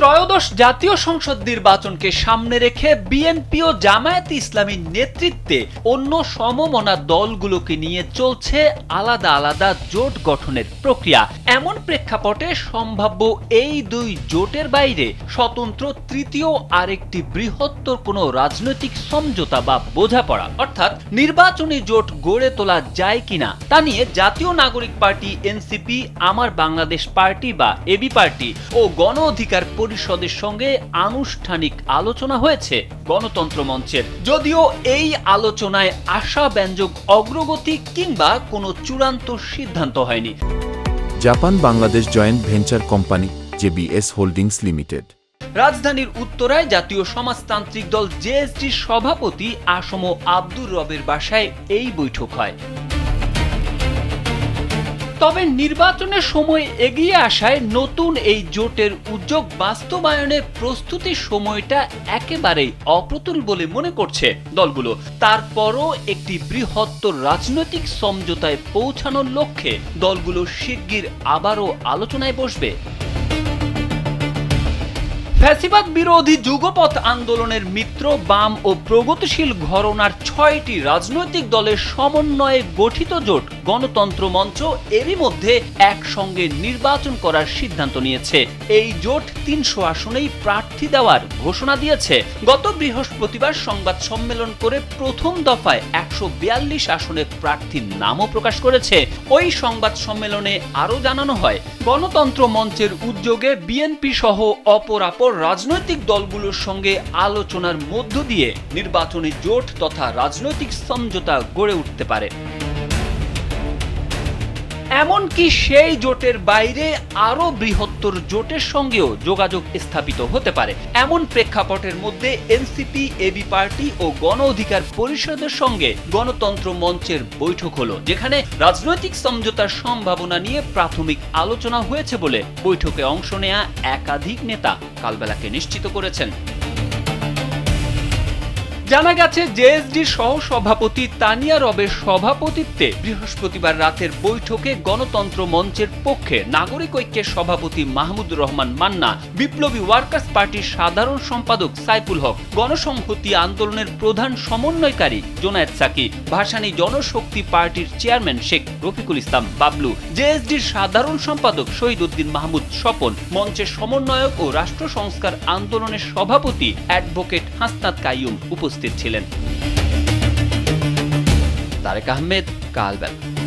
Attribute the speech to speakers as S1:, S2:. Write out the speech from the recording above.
S1: ত্রয়োদশ জাতীয় সংসদ নির্বাচনকে সামনে রেখে বিএনপি ও জামায়াতে ইসলামীর নেতৃত্বে অন্য সমমনা দলগুলোকে নিয়ে চলছে আলাদা আলাদা জোট গঠনের প্রক্রিয়া। এমন প্রেক্ষাপটে সম্ভাব্য এই দুই জোটের বাইরে স্বতন্ত্র তৃতীয় আরেকটি বৃহত্তর কোনো রাজনৈতিক সমঝোতা বা বোঝাপড়া অর্থাৎ নির্বাচনী জোট গড়ে তোলা যায় কিনা তা নিয়ে জাতীয় নাগরিক পার্টি এনসিপি, আমার বাংলাদেশ পার্টি বা এবি পার্টি ও গণ অধিকার পরিষদের সঙ্গে আনুষ্ঠানিক আলোচনা হয়েছে গণতন্ত্র মঞ্চের। যদিও এই আলোচনায় আশাব্যঞ্জক অগ্রগতি কিংবা কোনো চূড়ান্ত সিদ্ধান্ত হয়নি।
S2: Japan Bangladesh joint venture company JBS holdings limited.
S1: রাজধানীর উত্তরায় জাতীয় সমাজতান্ত্রিক দল জেএসডির সভাপতি আসম আব্দুর রবের বাসায় এই বৈঠক হয়। তবে নির্বাচনের সময় এগিয়ে আসায় নতুন এই জোটের উদ্যোগ বাস্তবায়নের প্রস্তুতির সময়টা একেবারেই অপ্রতুল বলে মনে করছে দলগুলো। তারপরও একটি বৃহত্তর রাজনৈতিক সমঝোতায় পৌঁছানোর লক্ষ্যে দলগুলো শিগগির আবারও আলোচনায় বসবে। ফ্যাসিবাদ বিরোধী যুগপৎ আন্দোলনের মিত্র বাম ও প্রগতিশীল ঘরানার ৬টি রাজনৈতিক দলের সমন্বয়ে গঠিত জোট গণতন্ত্র মঞ্চ এরই মধ্যে একসঙ্গে নির্বাচন করার সিদ্ধান্ত নিয়েছে। এই জোট ৩০০ আসনেই প্রার্থী দেওয়ার ঘোষণা দিয়েছে। গত বৃহস্পতিবার সংবাদ সম্মেলন করে প্রথম দফায় ১৪২ আসনের প্রার্থীর নামও প্রকাশ করেছে। ওই সংবাদ সম্মেলনে আরও জানানো হয়, গণতন্ত্র মঞ্চের উদ্যোগে বিএনপি সহ অপরাপর রাজনৈতিক দলগুলোর সঙ্গে আলোচনার মধ্য দিয়ে নির্বাচনী জোট তথা রাজনৈতিক সমঝোতা গড়ে উঠতে পারে। এমনকি সেই জোটের বাইরে আরো বৃহত্তর জোটের সঙ্গেও যোগাযোগ স্থাপিত হতে পারে। এমন প্রেক্ষাপটের মধ্যে এনসিপি, এবি পার্টি ও গণ অধিকার পরিষদের সঙ্গে গণতন্ত্র মঞ্চের বৈঠক হলো, যেখানে রাজনৈতিক সমঝোতার সম্ভাবনা নিয়ে প্রাথমিক আলোচনা হয়েছে বলে বৈঠকে অংশ নেয়া একাধিক নেতা কালবেলাকে নিশ্চিত করেছেন। জানা গেছে, জেএসডির সহ সভাপতি তানিয়া রবের সভাপতিত্বে বৃহস্পতিবার রাতের বৈঠকে গণতন্ত্র মঞ্চের পক্ষে নাগরিক ঐক্যের সভাপতি মাহমুদুর রহমান মান্না, বিপ্লবী ওয়ার্কার্স পার্টির সাধারণ সম্পাদক সাইফুল হক, গণসংহতি আন্দোলনের প্রধান সমন্বয়কারী জোনায়েদ সাকি, ভাসানী জনশক্তি পার্টির চেয়ারম্যান শেখ রফিকুল ইসলাম বাবলু, জেএসডির সাধারণ সম্পাদক শহীদ উদ্দিন মাহমুদ স্বপন, মঞ্চের সমন্বয়ক ও রাষ্ট্র সংস্কার আন্দোলনের সভাপতি অ্যাডভোকেট হাসনাত কাইয়ুম উপস্থিত ছিলেন। তারেক আহমেদ, কালবেলা।